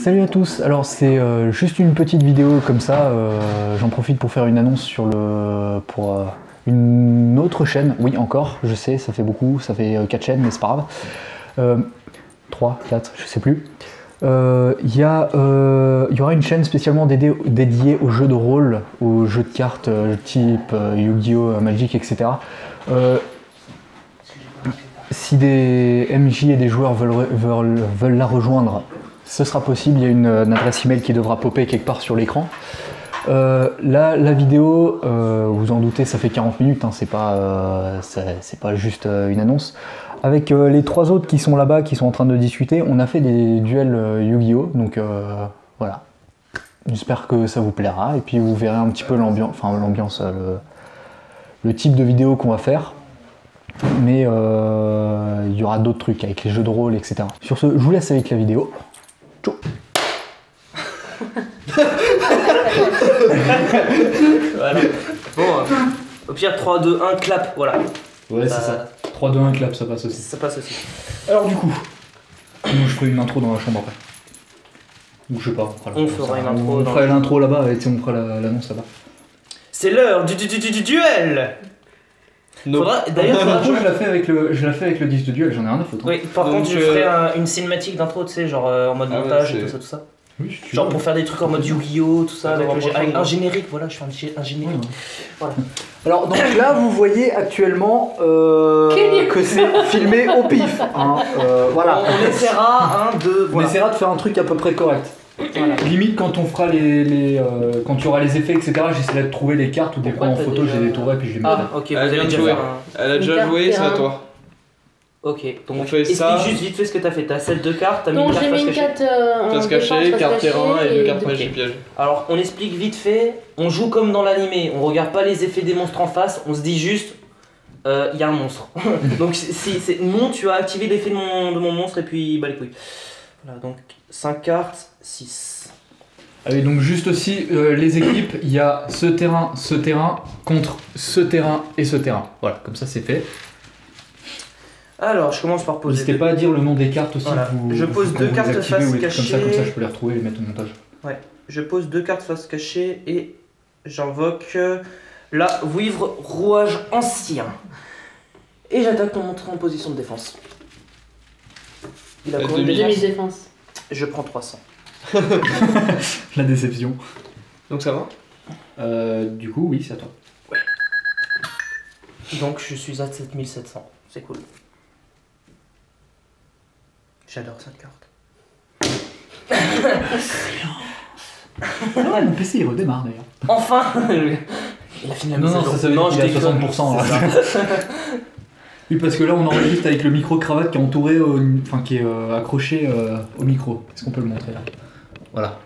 Salut à tous, alors c'est juste une petite vidéo comme ça, j'en profite pour faire une annonce pour une autre chaîne, oui encore, je sais, ça fait beaucoup, ça fait 4 chaînes mais c'est pas grave, 3, 4, je sais plus. Il y aura une chaîne spécialement dédiée aux jeux de rôle, aux jeux de cartes type Yu-Gi-Oh, Magic, etc. Si des MJ et des joueurs veulent la rejoindre, ce sera possible, il y a une adresse email qui devra popper quelque part sur l'écran. La vidéo, vous en doutez, ça fait 40 minutes, hein, c'est pas juste une annonce. Avec les 3 autres qui sont là-bas, qui sont en train de discuter, on a fait des duels Yu-Gi-Oh! Donc voilà. J'espère que ça vous plaira, et puis vous verrez un petit peu l'ambiance, le type de vidéo qu'on va faire. Mais il y aura d'autres trucs avec les jeux de rôle, etc. Sur ce, je vous laisse avec la vidéo. Ciao. Voilà. Bon, au pire 3, 2, 1, clap, voilà. Ouais, c'est ça. 3, 2, 1, clap, ça passe aussi. Ça passe aussi. Alors du coup, moi je ferai une intro dans la chambre après. Ou je sais pas, on fera une intro. On fera l'intro là-bas et on fera l'annonce là-bas. C'est l'heure du duel. D'ailleurs, je la fais avec le disque de duel, j'en ai rien à foutre. Oui, par contre, je ferai une cinématique d'intro, tu sais, genre en mode montage et tout ça. Oui, genre pour faire des trucs en mode Yu-Gi-Oh, tout ça, avec un générique, voilà, je fais un générique. Ouais. Voilà. Alors, donc là, vous voyez actuellement que c'est filmé au pif. Hein, voilà. On essaiera on essaiera de faire un truc à peu près correct. Voilà. Limite quand on fera quand tu auras les effets, etc., j'essaierai de trouver les cartes ou des points en photo, j'ai des tours et puis je les mettrai. Ah, ok, vous allez déjà jouer. Elle a déjà joué, c'est à toi. Ok, donc on fait ça. Explique juste vite fait ce que t'as fait. T'as 7 de cartes, t'as mis une carte face cachée. Face cachée, carte terrain et 2 cartes magie piège. Alors on explique vite fait, on joue comme dans l'animé, on regarde pas les effets des monstres en face, on se dit juste il y a un monstre. Donc si c'est non, tu as activé l'effet de mon monstre et puis bah les couilles. Voilà, donc 5 cartes, 6. Allez, donc juste aussi les équipes, il y a ce terrain contre ce terrain et ce terrain. Voilà, comme ça c'est fait. Alors, je commence par poser. N'hésitez pas à dire le nom des cartes aussi. Voilà. Je pose 2 cartes face cachée. Comme ça je peux les retrouver et les mettre au montage. Ouais, je pose 2 cartes face cachée et j'invoque la Vouivre Rouage Ancien. Et j'attaque mon montre en position de défense. Il a combien de défense? Je prends 300. La déception. Donc ça va Du coup, oui, c'est à toi. Ouais. Donc je suis à 7700. C'est cool. J'adore cette carte. Oh, mon PC il redémarre d'ailleurs. Enfin. Il a fini la mise à jour. Non, je 60%. Là. Oui, parce que là on enregistre avec le micro-cravate qui est entouré, qui est accroché au micro. Est-ce qu'on peut le montrer là? Voilà.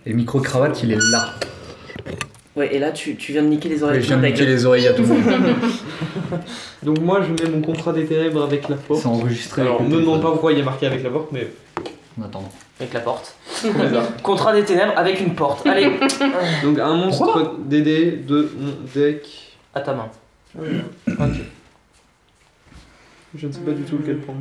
Et le micro-cravate il est là. Ouais, et là tu viens de niquer les oreilles. Ouais, je viens de niquer les oreilles à tout le monde. Donc moi je mets mon contrat des ténèbres avec la porte. C'est enregistré. Alors ne me demande pas pourquoi il est marqué avec la porte, mais... On attend. Avec la porte. Contrat des ténèbres avec une porte. Allez. Donc un monstre DD de mon deck. À ta main. Ok. Je ne sais pas du tout lequel prendre.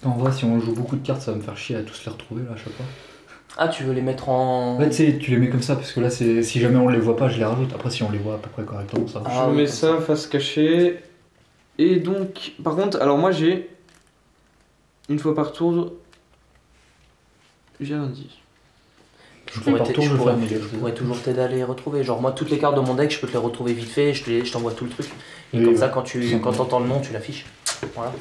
En vrai, si on joue beaucoup de cartes, ça va me faire chier à tous les retrouver là à chaque fois. Ah, tu veux les mettre en... Ouais, tu sais, tu les mets comme ça parce que là, si jamais on les voit pas, je les rajoute. Après, si on les voit à peu près correctement, ça va. Je mets ça face cachée. Et donc, par contre, alors moi j'ai... Une fois par tour... J'ai rien dit. Je pourrais toujours t'aider à les retrouver. Genre moi toutes les cartes de mon deck je peux te les retrouver vite fait, je t'envoie tout le truc. Et comme ça quand t'entends le nom tu l'affiches. Voilà.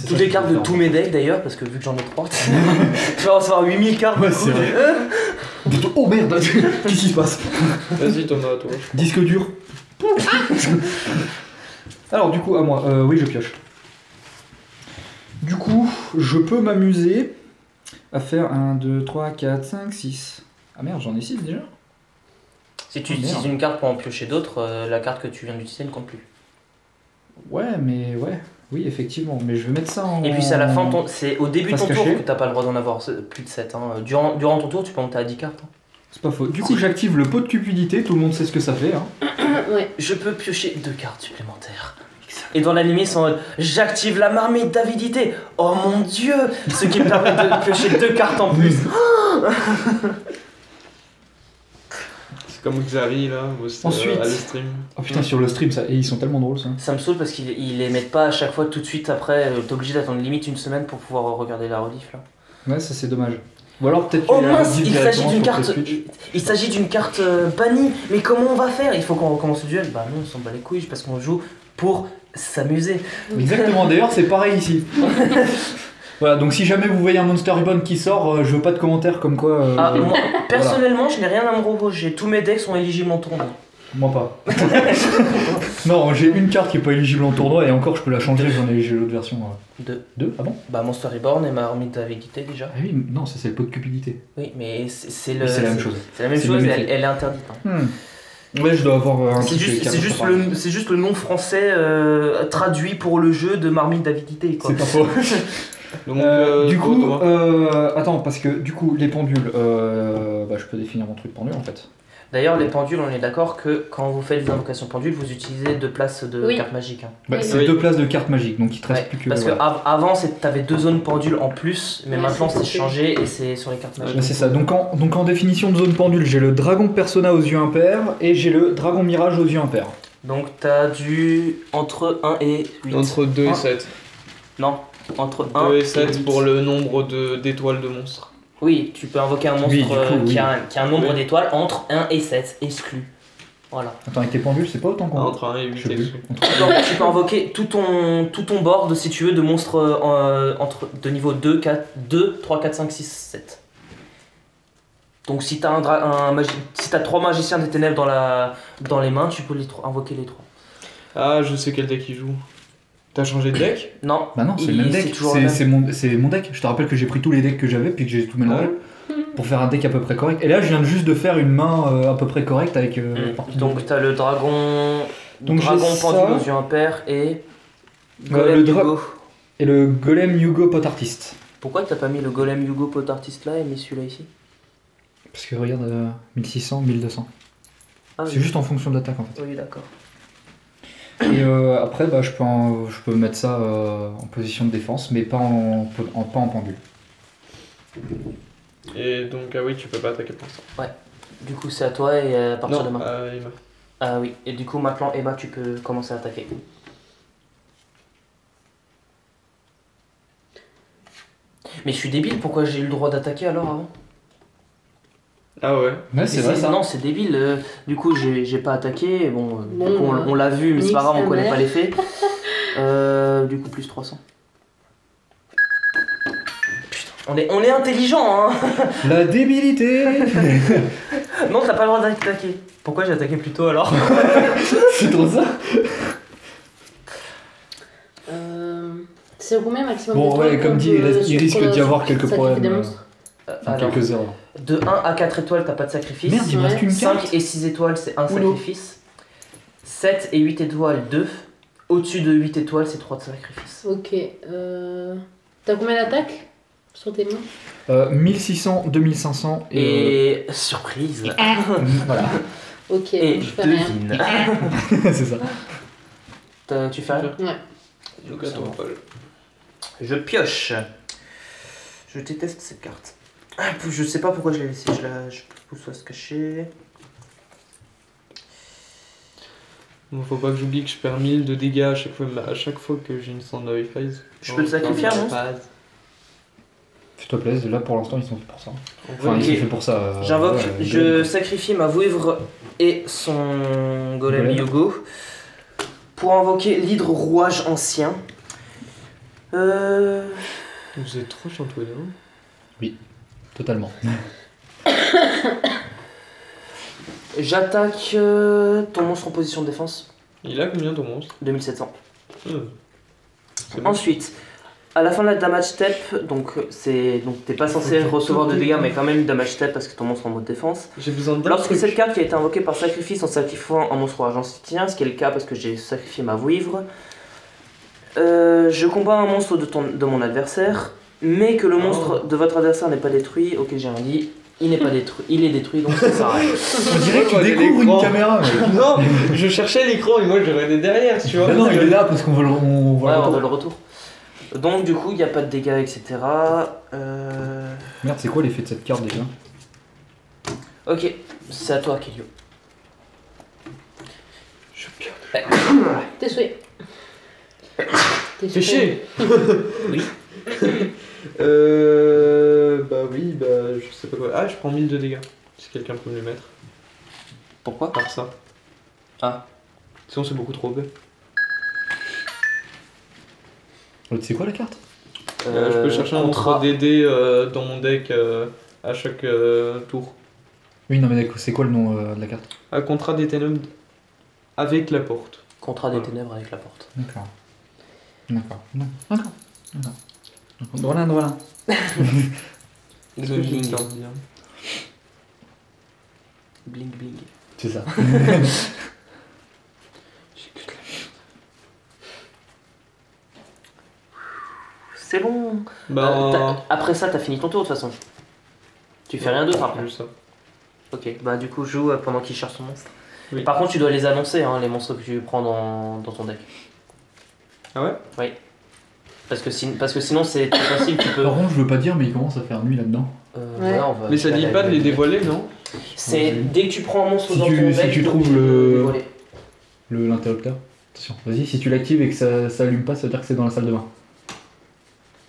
Toutes les cartes de tous mes decks d'ailleurs, parce que vu que j'en ai 3, tu vas recevoir 8000 cartes. Ouais, c'est vrai. Oh merde, qu'est-ce qui se passe? Vas-y Thomas, toi. Disque dur. Alors du coup à moi, oui je pioche. Du coup je peux m'amuser à faire 1, 2, 3, 4, 5, 6. Ah merde, j'en ai 6 déjà. Si tu utilises une carte pour en piocher d'autres, la carte que tu viens d'utiliser ne compte plus. Ouais, mais ouais, oui, effectivement, mais je vais mettre ça en... Et puis c'est à la fin, c'est au début de ton tour que t'as pas le droit d'en avoir plus de 7. Hein. Durant ton tour, tu peux monter à 10 cartes. Hein. C'est pas faux. Du coup, j'active le pot de cupidité, tout le monde sait ce que ça fait. Hein. Ouais. Je peux piocher 2 cartes supplémentaires. Et dans l'anime, ils sont en mode j'active la marmite d'avidité. Oh mon dieu, ce qui me permet de piocher 2 cartes en plus. C'est comme Xari là, Ensuite, à le stream. Oh putain, sur le stream, ça, et ils sont tellement drôles ça. Ça me saoule parce qu'ils les mettent pas à chaque fois tout de suite après. T'es obligé d'attendre limite une semaine pour pouvoir regarder la rediff là. Ouais, ça c'est dommage. Ou alors peut-être oh mince, il s'agit d'une carte bannie. Mais comment on va faire? Il faut qu'on recommence le duel. Bah non, on s'en bat les couilles parce qu'on joue pour s'amuser. Exactement, d'ailleurs c'est pareil ici. Voilà, donc si jamais vous voyez un Monster Reborn qui sort, je veux pas de commentaires comme quoi... moi, personnellement, je n'ai rien à me reprocher. Tous mes decks sont éligibles en tournoi. Moi pas. Non, j'ai une carte qui est pas éligible en tournoi et encore je peux la changer, j'ai l'autre version. Deux. Ah bon? Bah Monster Reborn et ma Marmite d'avidité déjà. Ah oui, non, ça c'est le pot de cupidité. Oui, mais c'est la même chose. C'est la même chose, elle est interdite. Hein. Ouais, je dois avoir un C'est juste le nom français traduit pour le jeu de Marmite d'avidité. C'est pas faux. Donc, du coup, attends, parce que du coup, les pendules, je peux définir mon truc pendule en fait. D'ailleurs, les pendules, on est d'accord que quand vous faites des invocations pendules, vous utilisez 2 places de cartes magiques. Hein. Bah, c'est 2 places de cartes magiques, donc il te reste plus que. Parce qu'avant, t'avais 2 zones pendules en plus, mais maintenant c'est changé et c'est sur les cartes magiques. C'est ça, donc en définition de zone pendule, j'ai le dragon persona aux yeux impairs et j'ai le dragon mirage aux yeux impairs. Donc t'as du entre 1 et 8. Entre 2 et 7. Non, entre 1 2 et 7 pour le nombre d'étoiles de monstres. Oui, tu peux invoquer un monstre qui a un nombre d'étoiles entre 1 et 7, exclu. Voilà. Attends, avec tes pendules, c'est pas autant qu'on... Entre 1 et 8 exclu. Tu peux invoquer tout ton board, si tu veux, de monstres de niveau 2, 3, 4, 5, 6, 7. Donc si t'as t'as 3 magiciens des ténèbres dans les mains, tu peux invoquer les 3. Ah, je sais quel deck il joue. T'as changé de deck? Non. Bah non, c'est le même deck. C'est mon deck. Je te rappelle que j'ai pris tous les decks que j'avais puis que j'ai tout mélangé pour faire un deck à peu près correct. Et là, je viens juste de faire une main à peu près correcte avec. Donc t'as le dragon. Pendule aux yeux impairs et. Golem Yugo. Et le Golem Yugo Pot Artist. Pourquoi t'as pas mis le Golem Yugo Pot Artist là et mis celui-là ici? Parce que regarde, 1600, 1200. Ah, c'est juste en fonction d'attaque en fait. Oui, d'accord. Et après, je peux mettre ça en position de défense, mais pas en pendule. Et donc, ah oui, tu peux pas attaquer pour ça. Ouais. Du coup, c'est à toi et à partir de Emma. Ah oui, et du coup, maintenant, Emma, tu peux commencer à attaquer. Mais je suis débile, pourquoi j'ai eu le droit d'attaquer alors avant? Ah ouais. Ouais, c'est vrai ça. Non, c'est débile. Du coup, j'ai pas attaqué. Bon, on l'a vu, mais c'est pas grave, on connaît pas les faits. Du coup, plus 300. Putain, on est intelligent, hein. La débilité. Non, t'as pas le droit d'attaquer. Pourquoi j'ai attaqué plus tôt alors? C'est trop ça. C'est combien maximum? Bon, ouais, comme dit, il risque d'y avoir quelques problèmes. Quelques erreurs. De 1 à 4 étoiles, t'as pas de sacrifice. Merde, il me reste qu'une carte. 5 et 6 étoiles, c'est un sacrifice. 7 et 8 étoiles, 2. Au-dessus de 8 étoiles, c'est 3 de sacrifice. Ok. T'as combien d'attaques sur tes mains? 1600, 2500 et surprise. Voilà. Ok, et je fais rien. C'est ça. Tu fais rien? Ouais. Donc à toi, Paul. Je pioche. Je déteste cette carte. Je sais pas pourquoi je l'ai laissée. Je peux soit se cacher. Bon, faut pas que j'oublie que je perds 1000 de dégâts à chaque fois que j'ai une Sunday Phase. Je peux te sacrifier un monstre? S'il te plaît, là pour l'instant ils sont faits pour ça. Enfin, ils sont faits pour ça. J'invoque, je sacrifie ma vouivre et son Golem Yugo pour invoquer l'hydre rouage ancien. Vous êtes trop chantoué, non? Oui, totalement. J'attaque ton monstre en position de défense. Il a combien ton monstre? 2700. Bon. Ensuite, à la fin de la damage step, donc t'es pas censé recevoir de dégâts, mais quand même damage step parce que ton monstre est en mode défense. J'ai besoin de Lorsque cette carte qui a été invoquée par sacrifice en sacrifiant un monstre rouage ancien, ce qui est le cas parce que j'ai sacrifié ma vouivre, je combats un monstre de mon adversaire, mais que le monstre de votre adversaire n'est pas détruit, ok j'ai rien dit, Il n'est pas détruit, il est détruit donc ça sert à rien. On dirait que tu découvres une caméra. Mais... Non, je cherchais l'écran et moi je regardais derrière, tu vois. non, il est là parce qu'on veut le, on Ouais, voit on veut le retour. Donc du coup, il n'y a pas de dégâts, etc. Merde, c'est quoi l'effet de cette carte déjà? Ok, c'est à toi, Kelio. T'es souhait. Péché. Oui. Bah oui, bah je sais pas quoi. Ah, je prends 1000 de dégâts. Si quelqu'un peut me les mettre. Pourquoi? Par ça. Ah. Sinon c'est beaucoup trop épais. C'est quoi la carte? Je peux chercher un contrat. monstre DD dans mon deck à chaque tour. Oui, non, mais d'accord, c'est quoi le nom de la carte? Un contrat des ténèbres avec la porte. Contrat des ténèbres avec la porte. D'accord. D'accord. D'accord. D'accord. Voilà, voilà. Est-ce que j'ai une Bling carte bien bling. Bling. C'est ça. C'est long. Bah. Après ça, t'as fini ton tour de toute façon. Tu fais rien d'autre après. Juste ça. Ok, bah du coup, joue pendant qu'il cherche son monstre. Oui. Et par contre, tu dois les annoncer, hein, les monstres que tu prends dans ton deck. Ah ouais? Oui. Parce que sinon, c'est très facile, tu peux. Par contre, je veux pas dire, mais il commence à faire nuit là-dedans. Voilà, on va- Mais ça dit pas de les dévoiler, non? C'est dès que tu prends un monstre Si dans tu- ton si deck, tu peux trouves le dévoiler. L'interrupteur. Attention, vas-y, si tu l'actives et que ça allume pas, ça veut dire que c'est dans la salle de bain.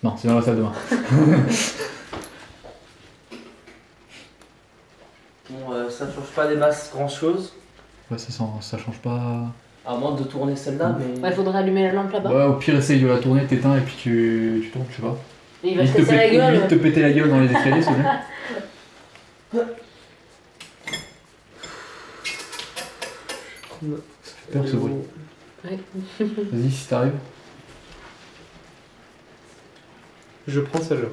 Non, c'est dans la salle de bain. Bon, ça change pas des masses grand chose. Ouais, ça change pas. À moins de tourner celle-là, mais. Ouais, faudrait allumer la lampe là-bas. Ouais, au pire, essaye de la tourner, t'éteins et puis tu tournes, je sais pas. Et il va se casser la gueule. Vite te péter la gueule dans les escaliers, s'il te plaît. Peur ce bruit. Ouais. Vas-y, si t'arrives. Je prends celle-là.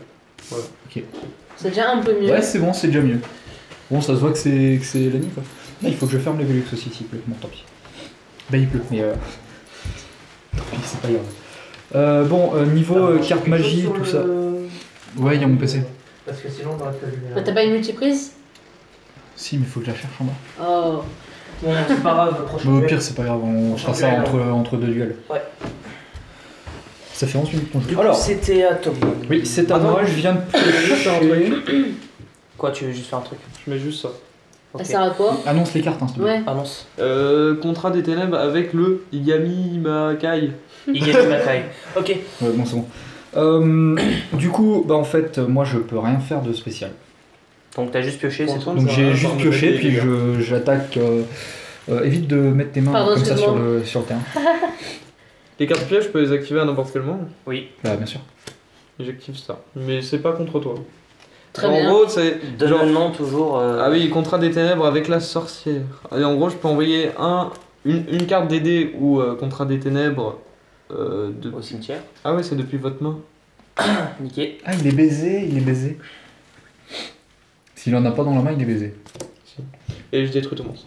Voilà. Ok. C'est déjà un peu mieux. Ouais, c'est bon, c'est déjà mieux. Bon, ça se voit que c'est la nuit, quoi. Ah, il faut que je ferme les Velux aussi, s'il pleut. Bon, tant pis. Bah, il pleut, mais tant pis, c'est pas grave. Bon, niveau carte magie, tout ça. Ouais, il y a mon PC. Parce que sinon, on aurait pas vu. T'as pas une multiprise? Si, mais il faut que je la cherche en bas. Oh. Bon, c'est pas grave, prochain Bon, au duel. pire, c'est pas grave, on fera ça entre deux duels. Ouais. Ça fait 11 minutes qu'on Du joue. coup, Alors, c'était à Tom. oui, c'est à moi, je viens de piocher. Quoi, tu veux juste faire un truc? Je mets juste ça. Ça sert à quoi? Annonce les cartes, hein, s'il te plaît. Ouais. Annonce. Contrat des ténèbres avec le Yami Makai. Igami Makai. Ok. Ouais, bon, c'est bon. Du coup, bah en fait, moi je peux rien faire de spécial. Donc t'as juste pioché, c'est tout. Donc j'ai juste pioché, puis j'attaque. Évite de mettre tes mains Pardon, comme ça sur excuse-moi. le terrain. Les cartes pièges, je peux les activer à n'importe quel moment. Oui. Bah, bien sûr. Et j'active ça. Mais c'est pas contre toi. Très en bien. gros, c'est. Donne le nom toujours. Ah oui, contrat des ténèbres avec la sorcière. Et en gros, je peux envoyer une carte DD ou contrat des ténèbres. Au cimetière. Ah ouais, c'est depuis votre main. Niqué. Ah, il est baisé, il est baisé. S'il en a pas dans la main, il est baisé. Et je détruis tout monstre.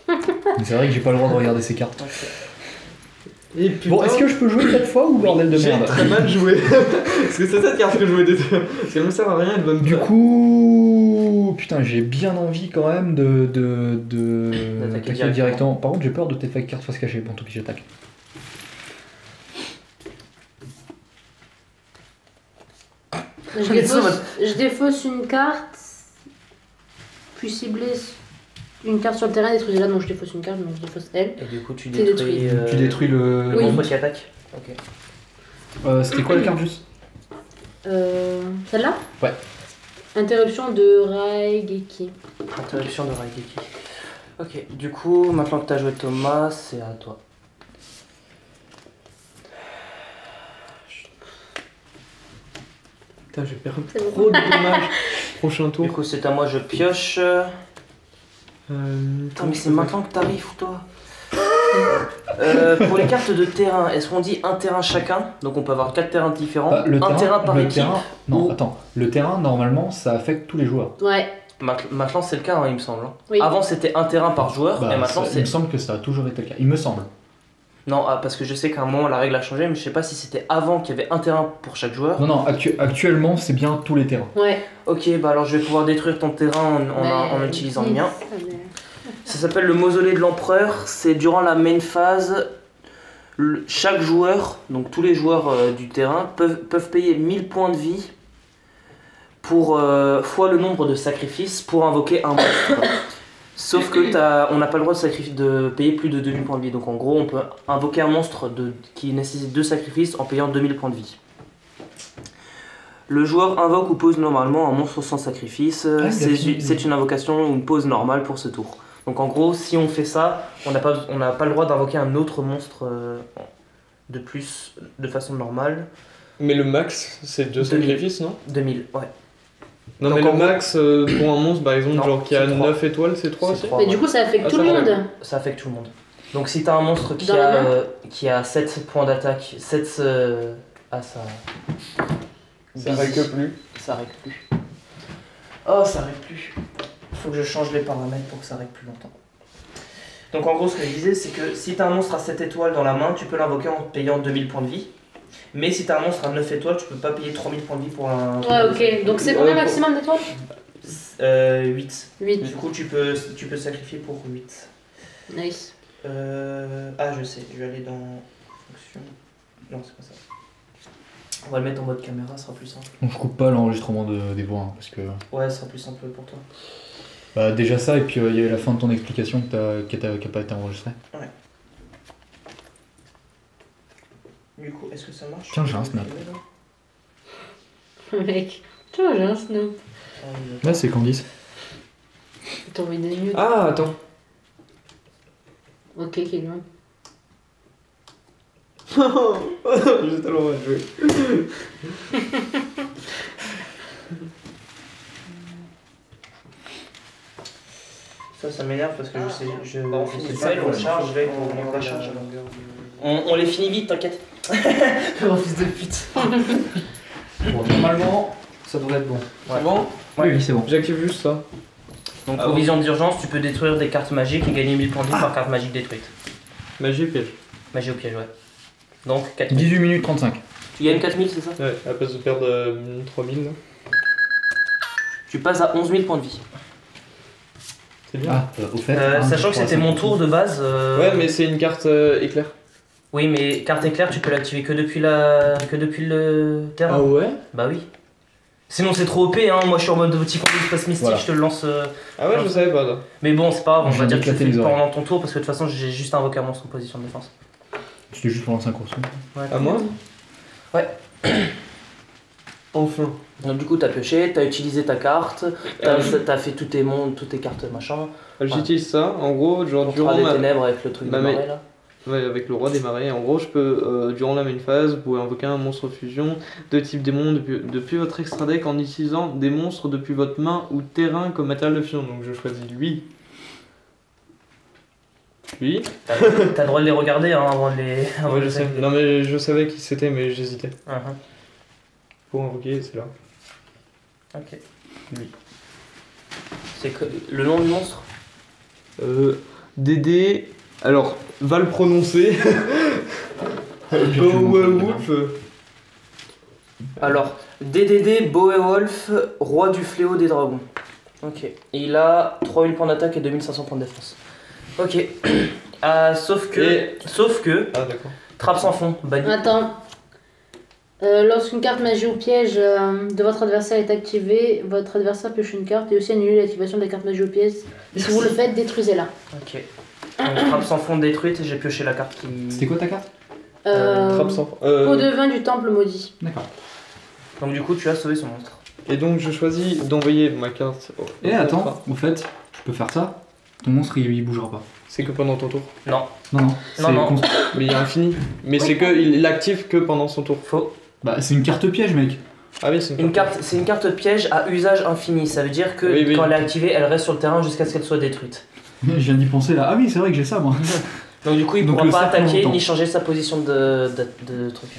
Mais c'est vrai que j'ai pas le droit de regarder ces cartes. Et putain, Bon, est-ce que je peux jouer cette fois ou bordel de j'ai merde? très mal joué. Parce que c'est cette carte que je voulais détruire. Parce qu'elle me sert à rien, elle va me Du coup, putain, j'ai bien envie quand même D'attaquer d'attaquer directement. Par contre, j'ai peur de t'être avec carte face cachée. Bon, tant pis, j'attaque. Je défausse une carte, puis cibler une carte sur le terrain, détruisez là, donc je défausse une carte, donc je défausse elle. Et du coup, tu T'es détruis. Tu détruis le. Le monstre qui attaque. Ok. C'était quoi la carte juste? Celle-là? Ouais. Interruption de Raigeki. Interruption de Raigeki. Ok, du coup, maintenant que t'as joué Thomas, c'est à toi. Putain, j'ai perdu C'est bon. trop de dommages. Prochain Du tour. coup, c'est à moi, je pioche. Putain, mais c'est maintenant que t'arrives, toi. Pour les cartes de terrain, est-ce qu'on dit un terrain chacun? Donc on peut avoir 4 terrains différents. Un terrain par équipe. Non, ou- attends. Le terrain, normalement, ça affecte tous les joueurs. Ouais. Maintenant c'est le cas, hein, il me semble. Hein. Oui. Avant c'était un terrain par joueur, Bah, et maintenant il c'est. me semble que ça a toujours été le cas. Il me semble. Non, parce que je sais qu'à un moment la règle a changé, mais je sais pas si c'était avant qu'il y avait un terrain pour chaque joueur. Non, actuellement c'est bien tous les terrains. Ouais. Ok, bah alors je vais pouvoir détruire ton terrain en utilisant le mien. Ça s'appelle le mausolée de l'empereur. C'est durant la main phase, chaque joueur, donc tous les joueurs du terrain, peuvent payer 1000 points de vie pour fois le nombre de sacrifices pour invoquer un monstre. Sauf que on n'a pas le droit de payer plus de 2000 points de vie. Donc en gros, on peut invoquer un monstre qui nécessite 2 sacrifices en payant 2000 points de vie. Le joueur invoque ou pose normalement un monstre sans sacrifice. C'est une invocation ou une pose normale pour ce tour. Donc en gros, si on fait ça, on n'a pas le droit d'invoquer un autre monstre de plus de façon normale. Mais le max, c'est 2 sacrifices, non? 2000, ouais. Non, donc mais le max pour un monstre, par exemple, non, genre qui a 9 étoiles, c'est 3 aussi? Mais du coup, ça affecte tout le monde. Ça affecte tout le monde. Donc si t'as un monstre qui a 7 points d'attaque, 7... Ah, ça... Ça règle plus. Ça règle plus. Oh, ça règle plus. Faut que je change les paramètres pour que ça règle plus longtemps. Donc en gros, ce que je disais, c'est que si t'as un monstre à 7 étoiles dans la main, tu peux l'invoquer en payant 2000 points de vie. Mais si t'as un monstre à 9 étoiles, tu peux pas payer 3000 points de vie pour un... Ouais, ok. Donc c'est combien maximum d'étoiles? 8. 8. Du coup, tu peux sacrifier pour 8. Nice. Ah, je sais. Je vais aller dans... Fonction... Non, c'est pas ça. On va le mettre en mode caméra, ce sera plus simple. On ne coupe pas l'enregistrement des voix, hein, parce que... Ouais, ce sera plus simple pour toi. Bah déjà ça, et puis il y a la fin de ton explication qui n'a pas été enregistrée. Ouais. Du coup, est-ce que ça marche? Tiens, j'ai un snap. Mec, tiens, j'ai un snap. Là, c'est Candice. T'as envoyé des minutes. Ah, attends. Ok, Kélian. J'ai tellement mal joué. Ça m'énerve parce que je finis pas et on charge avec on va charger. On les finit vite, t'inquiète. Le fils de pute. Bon, normalement, ça devrait être bon. C'est bon? Ouais. Oui, c'est bon. J'active juste ça. Donc, provision d'urgence, tu peux détruire des cartes magiques et gagner 1000 points de vie par carte magique détruite. Magie piège. Magie au piège, ouais. Donc, 4000. 18 minutes 35. Tu gagnes 4000, c'est ça? Ouais, à place de perdre 3000 là. Tu passes à 11 000 points de vie. C'est bien. Au fait. Sachant que c'était mon tour de base. Ouais, mais c'est une carte éclair. Oui, mais carte éclair, tu peux l'activer que depuis le terrain. Ah ouais? Bah oui. Sinon c'est trop OP, hein. Moi je suis en mode petit combo d'espace mystique, voilà. Je te le lance. Ah ouais, je savais pas là. Mais bon, c'est pas grave, on va dire que tu fais pendant ton tour parce que de toute façon j'ai juste invoqué un monstre en position de défense. C'était juste pour lancer un course. Ouais. À moi? Ouais. Enfin. Donc du coup t'as pioché, t'as utilisé ta carte, t'as fait toutes tes cartes machin. J'utilise ça, en gros, genre durant des ténèbres avec le truc de marée là. Ouais, avec le roi des marais. En gros, je peux, durant la main phase, vous pouvez invoquer un monstre fusion de type démon depuis votre extra deck en utilisant des monstres depuis votre main ou terrain comme matériel de fusion. Donc je choisis lui. Lui. T'as le droit de les regarder hein, avant de les. Ouais, je sais. Non, mais je savais qui c'était, mais j'hésitais. Pour invoquer, c'est là. Ok. Lui. C'est le nom du monstre? Dédé. Alors, va le prononcer. Beowulf. Alors, DDD Beowulf, roi du fléau des dragons. Ok. Et il a 3000 points d'attaque et 2500 points de défense. Ok. Sauf que. Ah, d'accord. Trappe sans fond, banni. Attends. Lorsqu'une carte magie ou piège de votre adversaire est activée, votre adversaire pioche une carte et aussi annuler l'activation des cartes magie ou piège. Si vous le faites, détruisez-la. Ok. Donc, trappe sans fond détruite et j'ai pioché la carte qui. C'était quoi ta carte? Trappe sans fond. Pot de vin du temple maudit. D'accord. Donc du coup tu as sauvé son monstre. Et donc je choisis d'envoyer ma carte. Et attends, au fait, je peux faire ça. Ton monstre il bougera pas. C'est que pendant ton tour. Non. Non. Mais il y a infini. Mais c'est que il l'active que pendant son tour. Faux. Bah c'est une carte piège mec. Ah oui, c'est une carte. C'est une carte piège à usage infini. Ça veut dire que quand elle est activée, elle reste sur le terrain jusqu'à ce qu'elle soit détruite. Je viens d'y penser là. Ah oui, c'est vrai que j'ai ça moi. Donc du coup il pourra pas attaquer ni changer sa position de truc.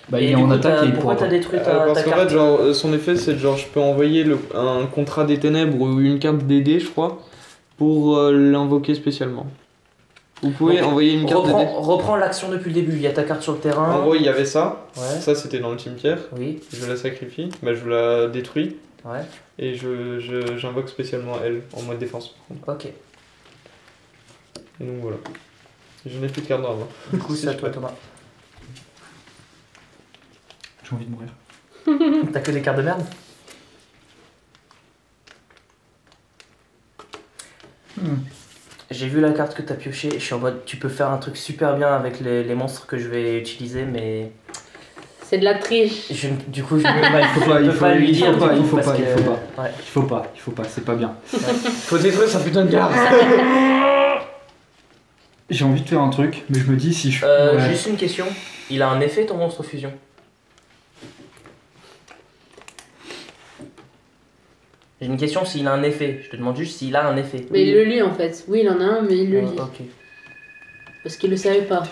Bah il est en attaque et il pourquoi t'as détruit ta parce qu'en carte? fait genre son effet c'est genre je peux envoyer un contrat des ténèbres ou une carte DD je crois pour l'invoquer spécialement. Vous pouvez envoyer une carte de dé. Reprends l'action depuis le début. Il y a ta carte sur le terrain. En gros, il y avait ça. Ouais. Ça, c'était dans le cimetière. Oui. Je la sacrifie. Bah, je la détruis. Ouais. Et j'invoque spécialement elle en mode défense. Ok. Et donc voilà. Je n'ai plus de carte dans la main. Du coup, c'est à toi, Thomas. J'ai envie de mourir. T'as que des cartes de merde? J'ai vu la carte que t'as piochée, je suis en mode tu peux faire un truc super bien avec les monstres que je vais utiliser, mais C'est de la triche. du coup je peux pas lui dire. Il faut pas, Ouais. il faut pas, c'est pas bien. Faut détruire sa putain de carte. J'ai envie de faire un truc, mais je me dis si je... Juste une question, il a un effet ton monstre fusion? J'ai une question s'il a un effet, je te demande juste s'il a un effet. Mais il le lit en fait. Oui, il en a un, mais il le lit. Ok. Parce qu'il le savait pas.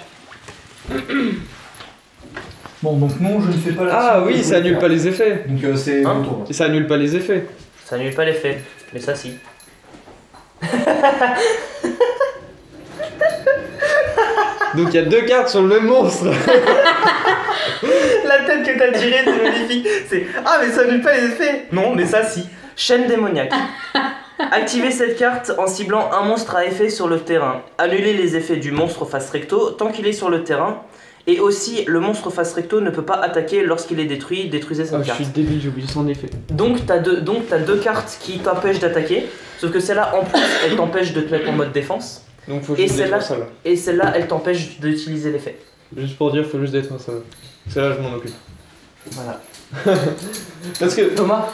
Bon, donc non, je ne fais pas la... Ah oui, ça annule pas les effets. Donc c'est Hein mon tour. Et ça annule pas les effets. Ça annule pas l'effet, mais ça si. Donc il y a 2 cartes sur le même monstre. La tête que t'as tirée, c'est magnifique. C'est ah mais ça annule pas les effets. Non, mais ça si. Chaîne démoniaque. Activez cette carte en ciblant un monstre à effet sur le terrain. Annulez les effets du monstre face recto tant qu'il est sur le terrain. Et aussi, le monstre face recto ne peut pas attaquer lorsqu'il est détruit. Détruisez cette Je carte. suis débile, j'ai oublié son effet. Donc t'as deux cartes qui t'empêchent d'attaquer. Sauf que celle-là, en plus, elle t'empêche de te mettre en mode défense. Donc faut Et juste celle-là, détruire celle-là. et celle-là, elle t'empêche d'utiliser l'effet. Juste pour dire, faut juste détruire celle-là. Celle-là, je m'en occupe. Voilà. Parce que... Thomas,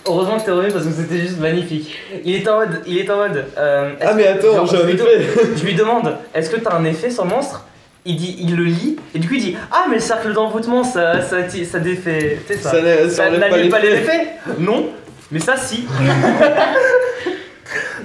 heureusement que t'es revenu parce que c'était juste magnifique. Il est en mode. Ah mais attends, j'ai un effet. Je lui demande, est-ce que t'as un effet sur le monstre? Il le lit et du coup il dit ah mais le cercle d'envoûtement ça défait, tu sais ça n'annule pas les effets. Non, mais ça si.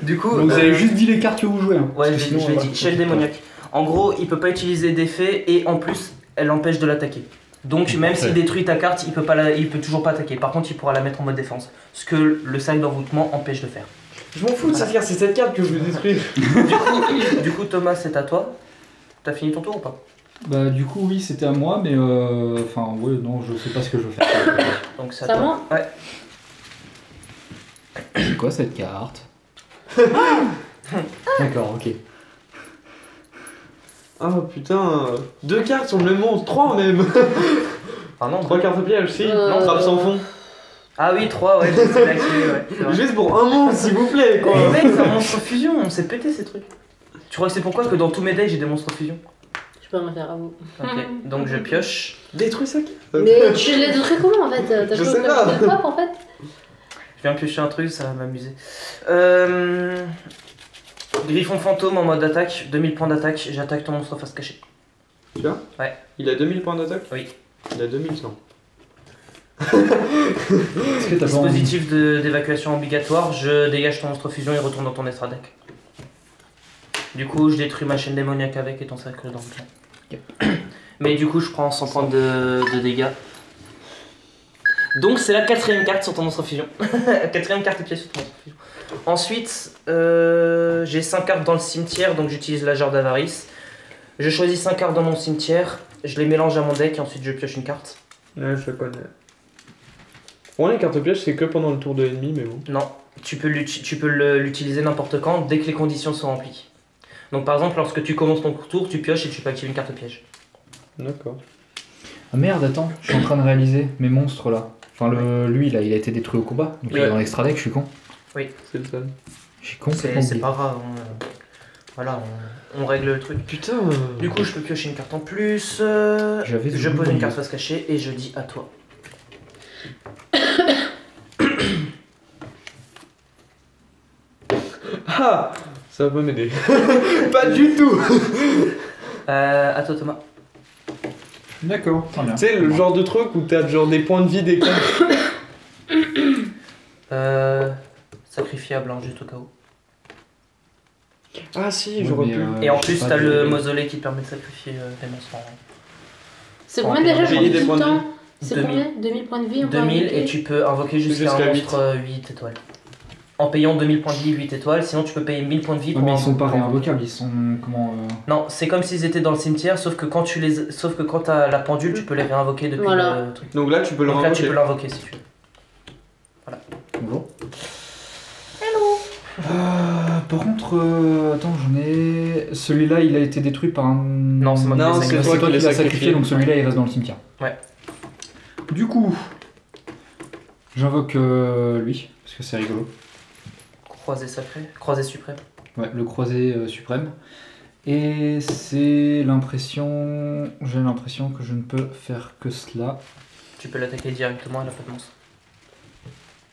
Du coup. Donc vous avez juste dit les cartes que vous jouez. Hein. Ouais, Parce que je l'ai dit. Chaîne démoniaque. En gros, il peut pas utiliser d'effet et en plus, elle l'empêche de l'attaquer. Donc même s'il détruit ta carte, il peut toujours pas attaquer. Par contre, il pourra la mettre en mode défense. Ce que le cercle d'envoûtement empêche de faire. Je m'en fous de cette carte, c'est cette carte que je veux détruire. Du coup, Thomas, c'est à toi. T'as fini ton tour ou pas? Bah du coup oui, c'était à moi, mais enfin ouais, non, je sais pas ce que je veux faire. Donc c'est à Ça toi. va? Ouais. C'est quoi cette carte? D'accord, ok. Ah putain, 2 cartes sur le même monstre, 3 même. Ah non, 3 cartes piège, si. Non, Trappe sans fond. Ah oui, 3, ouais, c'est activé, ouais. C'est vrai. Juste pour un monstre, s'il vous plaît, quoi. Mais mec, c'est un monstre fusion, on s'est pété ces trucs. Tu crois que c'est pourquoi que dans tous mes decks j'ai des monstres fusion? Je peux rien faire à vous. Ok, donc je pioche. Détruis sa carte. Mais tu l'as détruit comment en fait? T'as Je joué sais au pas. Craft Pop en fait? Je viens piocher un truc, ça va m'amuser. Griffon fantôme en mode attaque, 2000 points d'attaque, j'attaque ton monstre face cachée. Tu vois? Ouais. Il a 2000 points d'attaque? Oui. Il a 2100. Est-ce que t'as pas envie? Dispositif d'évacuation obligatoire, je dégage ton monstre fusion et retourne dans ton extra deck. Du coup, je détruis ma chaîne démoniaque avec et ton cercle dans le plan. Mais du coup, je prends 100 points de dégâts. Donc, c'est la 4ème carte sur ton monstre fusion. 4ème carte pièce sur ton monstre fusion. Ensuite, j'ai 5 cartes dans le cimetière, donc j'utilise la jarre d'avarice. Je choisis 5 cartes dans mon cimetière, je les mélange à mon deck et ensuite je pioche une carte. Ouais, je connais. Pour moi, les cartes pièges, c'est que pendant le tour de l'ennemi, mais bon. Non, tu peux l'utiliser n'importe quand, dès que les conditions sont remplies. Donc par exemple, lorsque tu commences ton tour, tu pioches et tu peux activer une carte piège. D'accord. Ah merde, attends, je suis en train de réaliser mes monstres là. Enfin, lui là, il a été détruit au combat, donc il est dans l'extra deck, je suis con. Oui. C'est le seul. J'ai complètement C'est oublié. pas grave, voilà, on règle le truc. Putain. Du coup, je peux piocher une carte en plus. J'avais Je pose une carte face cachée et je dis à toi. Ah, ça va pas m'aider. Pas du tout. À toi, Thomas. D'accord, très bien. Tu sais, le genre de truc où t'as genre des points de vie des cartes. Sacrifiable, hein, juste au cas où. Ah si, Ouais, j'aurais mais, pu. Et en je sais plus, pas, t'as le de- mausolée qui te permet de sacrifier des monstres. C'est combien déjà? Je Payer dis des tout points le de temps. C'est 2000. combien? 2000 points de vie? on peut 2000 invoquer et tu peux invoquer jusqu'à Jusqu'à un 8. monstre 8 étoiles. En payant 2000 points de vie 8 étoiles, sinon tu peux payer 1000 points de vie pour... mais ils sont pas réinvocables, ils sont... comment... Non, c'est comme s'ils étaient dans le cimetière, sauf que quand t'as la pendule, tu peux les réinvoquer depuis le truc. Donc là, tu peux le Donc là, tu peux l'invoquer si tu veux. Voilà. Bonjour. Hello. Par contre, attends, j'en ai... Celui-là, il a été détruit par un... Non, c'est moi qui l'ai sacrifié. C'est toi qui l'as sacrifié, donc celui-là, il reste dans le cimetière. Ouais. Du coup, j'invoque lui, parce que c'est rigolo. Croisé sacré, croisé suprême. Ouais, le croisé suprême. Et c'est l'impression... J'ai l'impression que je ne peux faire que cela. Tu peux l'attaquer directement, elle a pas de monstre.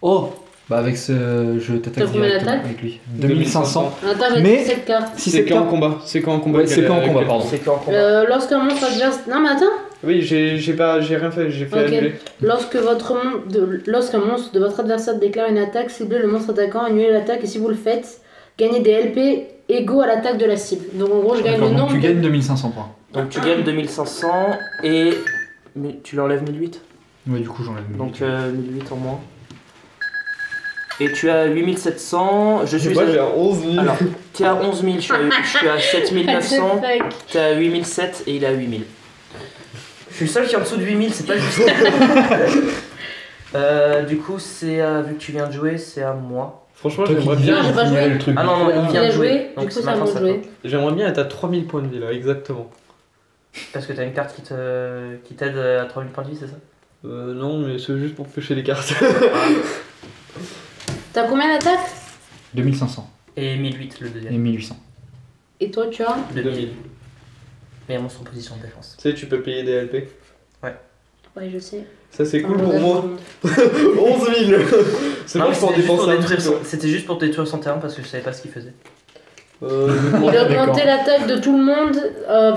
Oh! Bah avec ce... Je t'attaque directement avec lui. 2500. Attends, j'ai Mais- cette carte. Si C'est quand en combat. C'est quand en combat. Ouais, c'est quand en combat, pardon. C'est quand en combat. Lorsqu'un monstre adverse... Non mais attends. Oui, j'ai rien fait, j'ai fait Ok. annuler. Lorsqu'un monstre de votre adversaire déclare une attaque, ciblez le monstre attaquant, annulez l'attaque et si vous le faites, gagnez des LP égaux à l'attaque de la cible. Donc en gros, je gagne le D'accord, nombre. donc tu gagnes 2500 points. Donc tu gagnes 2500 et... Mais tu l'enlèves 1008. Ouais, du coup j'enlève. Donc 1008 en moins. Et tu as 8700, je suis Moi, j'ai 11 000. Alors, t'es à 11 000, je suis à 7900, t'es à 8007 et il est à 8000. Je suis le seul qui est en dessous de 8000, c'est pas juste. Du coup, c'est vu que tu viens de jouer, c'est à moi. Franchement, Toi qui j'aimerais dis, bien. Non, j'ai pas joué. le truc. Ah non, non, il Il vient a de joué, jouer. du Donc coup c'est c'est à maintenant moi de ça. jouer. J'aimerais bien être à 3000 points de vie là, exactement. Parce que t'as une carte qui t'aide à 3000 points de vie, c'est ça? Non, mais c'est juste pour pêcher les cartes. T'as combien d'attaques? 2500 Et 1008 le et deuxième. 1800. Et toi tu as? 2000. Mais un monstre en position de défense. Tu sais, tu peux payer des LP. Ouais, je sais. Ça, c'est cool Un pour bon moi. date. 11 000. C'est Non, pas mais pour dépenser un détruire petit peu. c'était juste pour détruire son terrain parce que je savais pas ce qu'il faisait. Il a augmenté l'attaque de tout le monde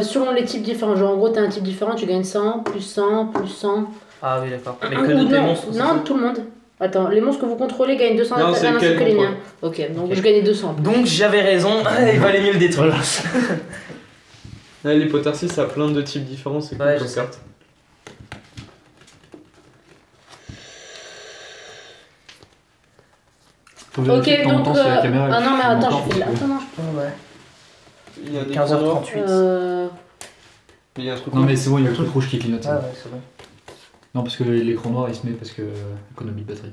selon les types différents. Genre en gros, t'as un type différent, tu gagnes 100, plus 100, plus 100. Ah oui, d'accord. Mais Ou que de tes non, monstres. c'est non, ça tout le monde. Attends, les monstres que vous contrôlez gagnent 200 Non, d'attaque c'est à quel que les contrôle miens. Ok, donc je gagnais 200. Donc j'avais raison, il valait mieux le détruire. Là, les potarsis, ça a plein de types différents, c'est cool Ouais, comme je carte. Faut vérifier de temps en donc. temps si la caméra Ah non, mais filme attends, encore, je fais de la. parce que- Attends, non, Ouais. Il y a des points noirs. 15h38. Mais il y a un truc Non mais c'est bon, il y a le truc rouge qui clignote. Ah ouais, c'est bon. Non parce que l'écran noir il se met parce que économie de batterie.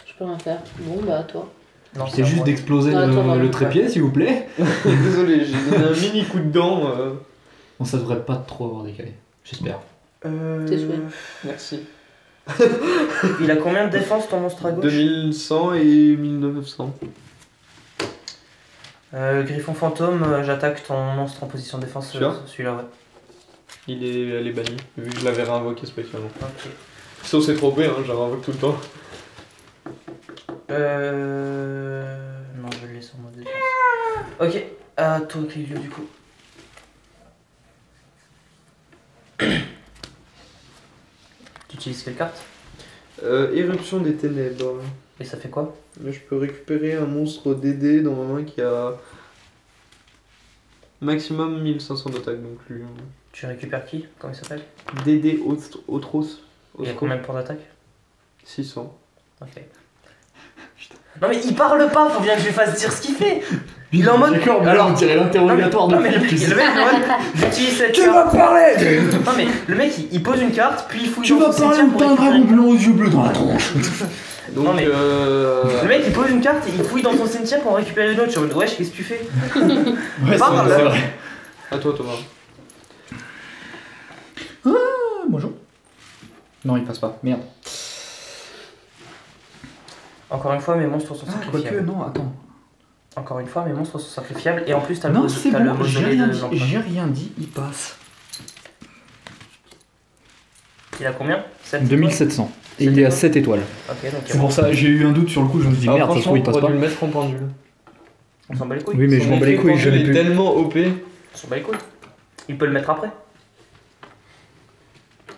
je peux rien faire. Bon, bah, à toi. Non, C'est juste d'exploser Ah, attends, le ouais. trépied s'il vous plaît. Désolé, j'ai donné un mini coup de dent. Bon ça devrait pas trop avoir décalé. J'espère. Tes souhaits. Merci. Il a combien de défense ton monstre à gauche? 2100 et 1900. Griffon fantôme, j'attaque ton monstre en position de défense. Sûr Celui-là, ouais. Elle est bannie, vu que je l'avais réinvoqué spécialement. Ok. Sauf c'est trop bien, hein, je la réinvoque tout le temps. Non, je vais le laisser en mode défense. Ok, à toi, Clivio, du coup. Tu utilises quelle carte? Éruption des ténèbres. Et ça fait quoi? Je peux récupérer un monstre DD dans ma main qui a maximum 1500 d'attaque, donc lui. Tu récupères qui? Comment il s'appelle? DD Otros. Il a combien de points d'attaque? 600. Ok. Non mais il parle pas, faut bien que je lui fasse dire ce qu'il fait. Il est en mode. D'accord, mais alors on dirait l'interrogatoire de Non mais le flic, mec, tu sais. le mec est en mode, j'utilise cette Tu carte. vas parler. Non mais le mec il pose une carte, puis il fouille Tu dans vas son parler cimetière ou pour t'as un récupérer dragon une blanc aux yeux bleus dans la tronche. Donc, Non, mais- Le mec il pose une carte et il fouille dans son cimetière pour en récupérer une autre. Je suis en mode, wesh, qu'est-ce que tu fais? Ouais, Parle. c'est vrai. à toi, Thomas. Ah, bonjour. Non, il passe pas. Merde. Encore une fois, mes monstres sont Ah, quoique, sacrifiables. non, attends. Encore une fois, mes monstres sont sacrifiables et en plus t'as le, Non, c'est t'as le bon, j'ai mausolée rien de dit. l'empereur. J'ai rien dit, il passe. Il a combien? 7 2700. Et il est à 7 étoiles. Ok, donc C'est pour ça, j'ai eu un doute sur le coup, je me suis dit merde, ça se trouve il passe pas. dû le mettre en pendule. on s'en bat les couilles. Oui, mais je m'en bats les couilles, je il l'ai est plus. tellement OP. On s'en bat les couilles. Il peut le mettre après.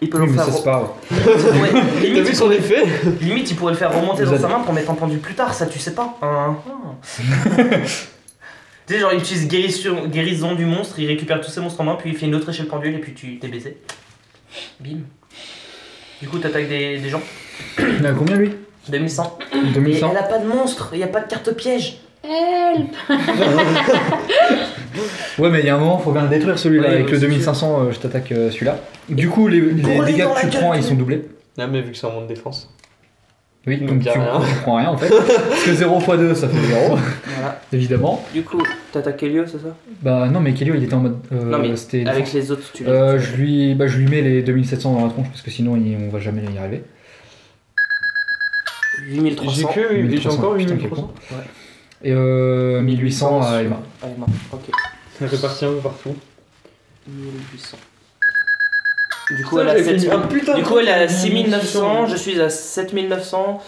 Il peut Oui, le mais faire. ça c'est pas grave. Ouais, T'as limite, vu son effet? limite, il pourrait le faire remonter Vous dans êtes- sa main pour mettre un pendu plus tard, ça tu sais pas. Tu sais, genre il utilise guérison du monstre, il récupère tous ses monstres en main, puis il fait une autre échelle pendule et puis tu t'es baisé. Bim. Du coup, t'attaques des gens. Il a combien lui 2100. 2100. Et elle a pas de monstre, il y a pas de carte piège. Help. Ouais, mais il y a un moment, faut bien le détruire celui-là. Ouais, Avec ouais, le c'est 2500, je t'attaque celui-là. Du coup, les dégâts que tu prends, ils sont doublés. Ah, mais vu que c'est en mode défense. Oui, Donc, donc y a rien. tu prends rien en fait. Parce que 0 x 2, ça fait 0, Voilà. évidemment. Du coup, t'attaques Kelio, c'est ça? Bah non, mais Kelio il était en mode. Non, mais c'était avec défense. les autres, tu je lui mets les 2700 dans la tronche parce que sinon on va jamais y arriver. 8300. J'ai encore putain, 8300. Et 1800 à Emma. Emma, ok. Réparti un peu partout. 1800. Du coup, elle a 6900, je suis à 7900.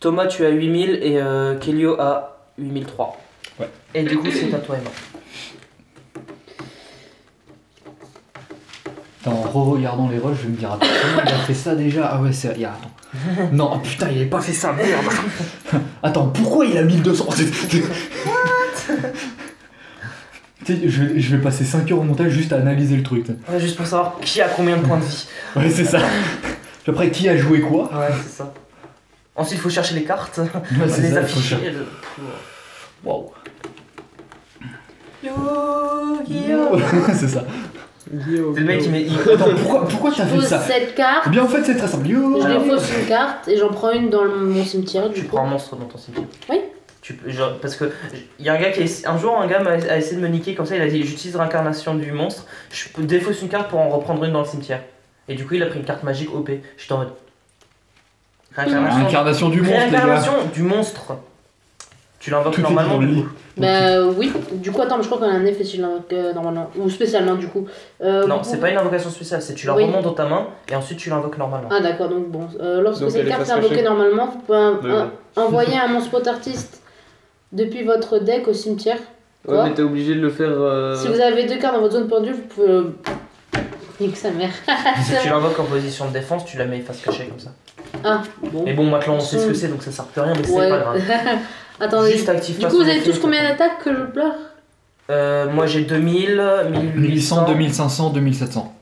Thomas, tu as 8000 et Kelio a 8003. Ouais. Et du coup, c'est à toi, Emma. En re-regardant les rushs, je vais me dire, attends, comment il a fait ça déjà? Ah ouais, c'est. Attends. Non, oh, putain, il avait pas fait ça, merde! Attends, pourquoi il a 1200? Tu sais, je vais passer 5 heures au montage juste à analyser le truc. Ouais, juste pour savoir qui a combien de points de vie. Ouais, c'est ça. Puis après, qui a joué quoi? Ouais, c'est ça. Ensuite, il faut chercher les cartes, Ouais, c'est les ça, afficher. Waouh. Yu-Gi-Oh! C'est ça. C'est le mec qui met. Attends, pourquoi Je t'as fait pose ça? cette carte, Eh bien, en fait, c'est très simple. je défausse une carte et j'en prends une dans mon cimetière. Tu Du coup. prends un monstre dans ton cimetière. Oui. Parce que y a un gars un jour un gars a essayé de me niquer comme ça, il a dit j'utilise l'incarnation du monstre, je peux défausser une carte pour en reprendre une dans le cimetière. Et du coup il a pris une carte magique OP. J'étais en mode Réincarnation du monstre, les gars. réincarnation du monstre. Tu l'invoques Tout est normalement dans le du lit. coup. Bah oui, du coup attends, mais je crois qu'on a un effet si je l'invoque normalement, ou spécialement du coup. Non, vous c'est pouvez- pas une invocation spéciale, c'est tu la Oui. remontes dans ta main et ensuite tu l'invoques normalement. Ah d'accord, donc bon, lorsque Donc, cette elle est carte est pas invoquée cachée. normalement, vous pouvez Mais bon. envoyer un monstre artiste depuis votre deck au cimetière. Ouais, Quoi mais t'es obligé de le faire. Si vous avez 2 cartes dans votre zone perdue, vous pouvez... Nique sa mère. Si tu l'invoques en position de défense, tu la mets face cachée comme ça. Ah, bon. Mais bon, maintenant on sait ce que c'est donc ça sert à rien, mais c'est Ouais. pas grave. Attendez, Juste active du pas coup vous son avez effet, tous combien c'est d'attaques que je pleure? Moi j'ai 2000, 1800, 2500, 2700.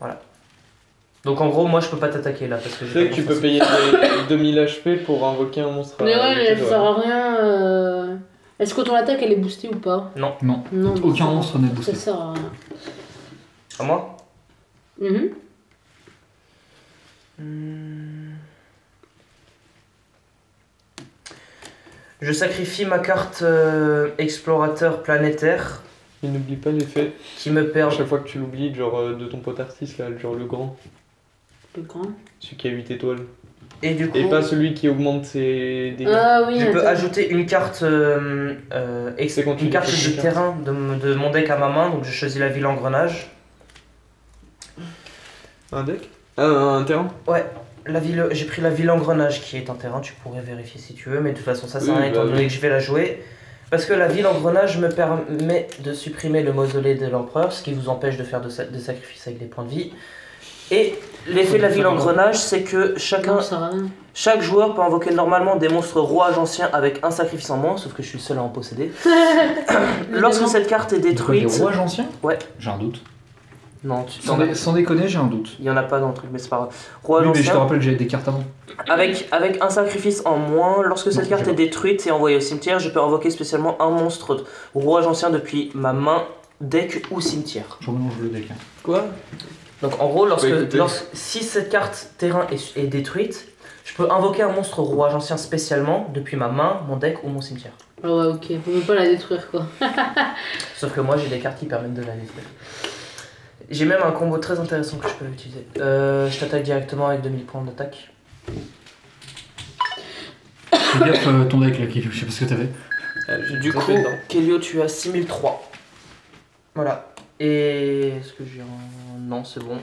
Donc en gros, moi je peux pas t'attaquer là parce que Tu sais que tu peux payer 2000 HP pour invoquer un monstre. Mais à ouais, mais lequel, ça sert à rien. Est-ce que ton attaque elle est boostée ou pas? Non. Non. Non. Aucun monstre n'est Ça boosté. sert à rien. À moi Mhm. Je sacrifie ma carte explorateur planétaire Et n'oublie pas l'effet. qui me À permet. chaque fois que tu l'oublies, genre de ton pote artiste là, genre le grand, Le grand. celui qui a 8 étoiles. Et du coup, Et pas celui qui augmente ses dégâts. Ah oui, je peux attends. ajouter une carte, C'est quand tu une carte défais de une terrain de mon deck à ma main. Donc je choisis la ville engrenage. Un deck un terrain. Ouais. J'ai pris la ville engrenage qui est un terrain, tu pourrais vérifier si tu veux, mais de toute façon ça sert à Oui, rien étant bah donné oui. que je vais la jouer. Parce que la ville engrenage me permet de supprimer le mausolée de l'empereur, ce qui vous empêche de faire des sacrifices avec des points de vie. Et l'effet de la ville engrenage, c'est que Non, ça sert à rien. chaque joueur peut invoquer normalement des monstres rois anciens avec un sacrifice en moins, sauf que je suis le seul à en posséder. Lorsque cette carte est Des détruite... rouages anciens? Ouais. J'ai un doute. Non, Sans déconner, j'ai un doute. il y en a pas dans le truc, mais c'est pas grave. Roi Oui, mais je te ancien, rappelle, j'ai des cartes avant. avec un sacrifice en moins, lorsque cette Non, carte j'ai est pas. détruite et envoyée au cimetière, je peux invoquer spécialement un monstre rouage ancien depuis ma main, deck ou cimetière. Je remélange le deck. Hein. Quoi? Donc en gros, Bah, écoutez. si cette carte terrain est détruite, je peux invoquer un monstre rouage ancien spécialement depuis ma main, mon deck ou mon cimetière. Ah ouais, ok. Faut même pas la détruire quoi. Sauf que moi j'ai des cartes qui permettent de la détruire. J'ai même un combo très intéressant que je peux utiliser. Je t'attaque directement avec 2000 points d'attaque. Fais gaffe ton deck là, Kelio, je sais pas ce que t'avais. Du coup, Kelio, tu as 6003. Voilà. Et est-ce que j'ai un. Non, c'est bon.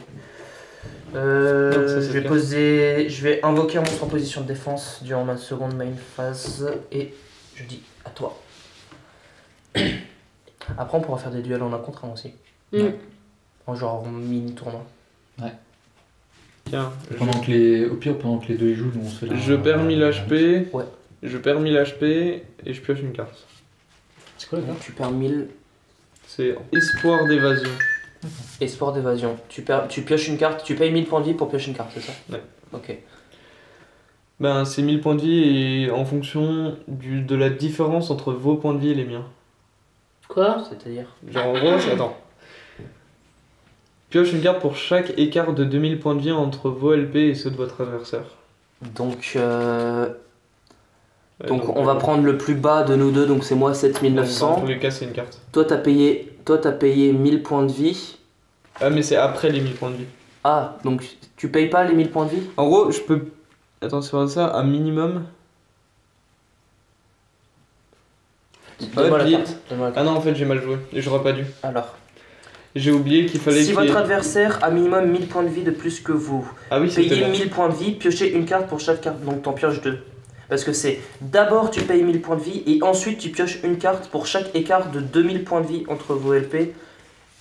Non, ça, c'est Je vais invoquer un monstre en position de défense durant ma seconde main phase. Et je dis à toi. Après, on pourra faire des duels en un contre un aussi. Mm. En genre mini tournoi. Tiens, Au pire, pendant que les deux y jouent, nous on se fait la. je perds 1000 HP. Ouais. Je perds 1000 HP et je pioche une carte. C'est quoi la carte? Tu perds 1000. C'est espoir d'évasion. Espoir d'évasion. Tu pioches une carte, tu payes 1000 points de vie pour piocher une carte, c'est ça? Ouais. Ok. Ben, c'est 1000 points de vie et en fonction de la différence entre vos points de vie et les miens. Quoi? C'est-à-dire? Genre en gros, attends. Pioche une carte pour chaque écart de 2000 points de vie entre vos LP et ceux de votre adversaire. Donc on va prendre le plus bas de nous deux, donc c'est moi 7900. Dans tous les cas, c'est une carte. Toi t'as payé 1000 points de vie. Ah, mais c'est après les 1000 points de vie. Ah, donc tu payes pas les 1000 points de vie? En gros, je peux. Attends, c'est ça, un minimum. Donne-moi la carte. Ah non, en fait, j'ai mal joué et j'aurais pas dû. Alors, J'ai oublié qu'il fallait. si votre adversaire a minimum 1000 points de vie de plus que vous, Ah oui, c'était payez bon. 1000 points de vie, piochez une carte pour chaque carte, donc t'en pioches 2. Parce que c'est d'abord tu payes 1000 points de vie et ensuite tu pioches une carte pour chaque écart de 2000 points de vie entre vos LP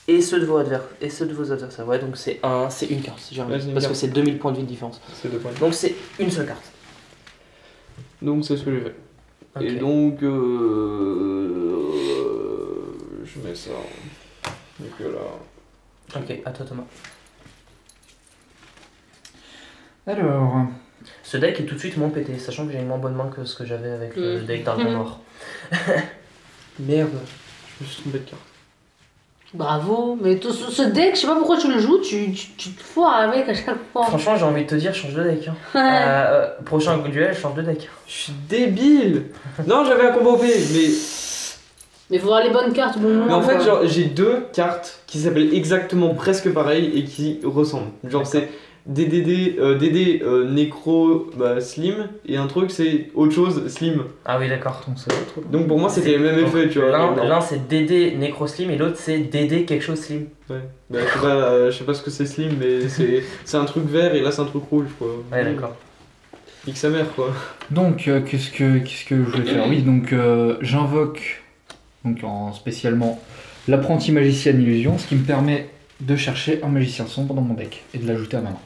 et ceux de vos adversaires. Ouais, donc c'est une carte, si j'ai Ouais, c'est une parce carte. que c'est 2000 points de vie de différence. C'est 2 points. Donc c'est une seule carte. Donc c'est ce que j'ai fait. Ok. Et donc. Je mets ça. Donc là. Ok, à toi Thomas. Alors, Ce deck est tout de suite moins pété, sachant que j'ai une moins bonne main que ce que j'avais avec le deck d'Argent Noir. Merde, je me suis trompé de carte. Bravo, mais ce deck, je sais pas pourquoi tu le joues, tu te foires avec à chaque fois. Franchement, j'ai envie de te dire, change de deck. Hein. Prochain duel, change de deck. Je suis débile. Non, j'avais un combo B, Mais faut avoir les bonnes cartes au bon moment. mais en fait, quoi. genre, j'ai deux cartes qui s'appellent exactement presque pareil et qui ressemblent. Genre, c'est DD Necro Slim et un truc c'est autre chose Slim. Ah oui, d'accord. Donc pour moi c'était le même effet, tu vois. L'un c'est DD Necro Slim et l'autre c'est DD quelque chose Slim. Ouais. Bah, je sais pas ce que c'est Slim, mais c'est un truc vert et là c'est un truc rouge quoi. Ouais, d'accord. Nique sa mère quoi. donc qu'est-ce que je vais faire? Oui, donc j'invoque donc spécialement l'apprenti magicienne illusion, ce qui me permet de chercher un magicien sombre dans mon deck et de l'ajouter à ma main.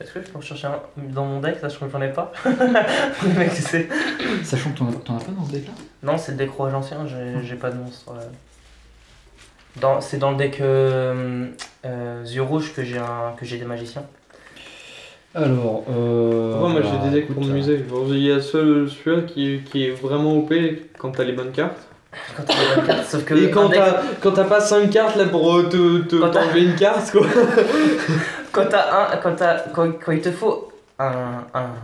Est-ce que je peux en chercher un dans mon deck, sachant que j'en ai pas? Le mec, tu sais. Sachant que t'en as pas dans ce deck là? Non, c'est le deck rouage ancien, j'ai pas de monstre. C'est dans le deck yeux rouge que j'ai des magiciens. Alors, Moi j'ai des decks pour m'amuser. Il y a celui-là qui est vraiment OP quand t'as les bonnes cartes. Quand t'as les bonnes cartes, sauf que. Et quand t'as pas 5 cartes là pour t'enlever une carte quoi. Quand il te faut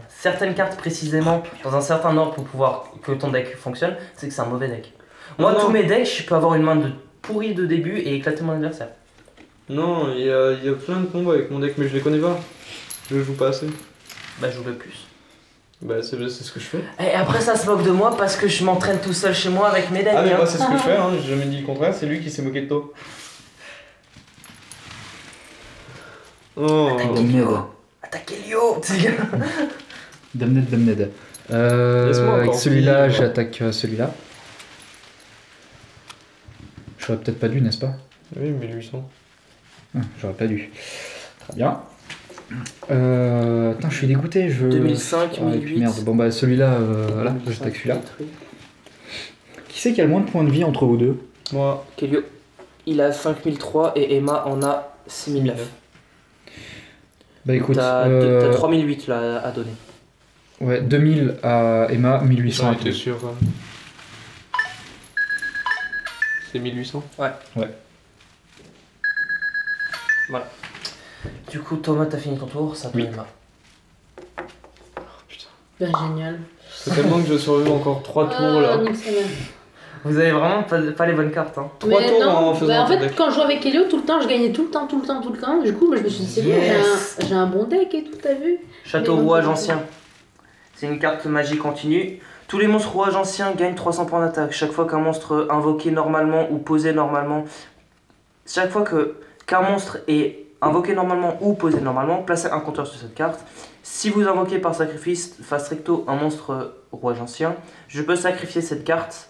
certaines cartes précisément dans un certain ordre pour pouvoir que ton deck fonctionne, c'est que c'est un mauvais deck. Moi, Non. tous mes decks, je peux avoir une main de pourrie de début et éclater mon adversaire. Non, il y a plein de combos avec mon deck, mais je les connais pas. Je joue pas assez. Bah, je joue le plus. Bah, c'est ce que je fais. Et après, ça se moque de moi parce que je m'entraîne tout seul chez moi avec mes decks. Ah, mais hein. moi, c'est ce que je fais, hein. J'ai jamais dit le contraire, c'est lui qui s'est moqué de toi. Oh. Attaquez Lio. Damned. Laisse-moi Avec encore celui-là, vivre. j'attaque celui-là. J'aurais peut-être pas dû, n'est-ce pas? Oui, 1800. J'aurais pas dû. Très bien. Putain, je suis dégoûté. 2005, Ah, et puis 1008. merde, bon bah celui-là, voilà, j'attaque celui-là. Qui c'est qui a le moins de points de vie entre vous deux? Moi, Kelio, il a 5003 et Emma en a 6009. Bah écoute, T'as 3008 là à donner. ouais, 2000 à Emma, 1800 j'en à étais toi. sûr. C'est 1800. Ouais. Voilà. Du coup, Thomas, t'as fini ton tour, ça te Oui. Emma. Ben, génial. C'est tellement que je survive encore 3 tours là. nique sa mère. Vous avez vraiment pas les bonnes cartes. Hein. 3 Mais tours non, en faisant bah, en un fait, deck. quand je jouais avec Elio, tout le temps, je gagnais tout le temps. Du coup, moi, je me suis dit, c'est bon, Yes. j'ai un bon deck et tout, t'as vu? Château Mais rouage non, ancien. C'est une carte magie continue. Tous les monstres rouage anciens gagnent 300 points d'attaque. Chaque fois qu'un monstre invoqué normalement ou posé normalement. Chaque fois qu'un monstre est invoqué normalement ou posé normalement, placez un compteur sur cette carte. Si vous invoquez par sacrifice face recto un monstre rouage ancien, je peux sacrifier cette carte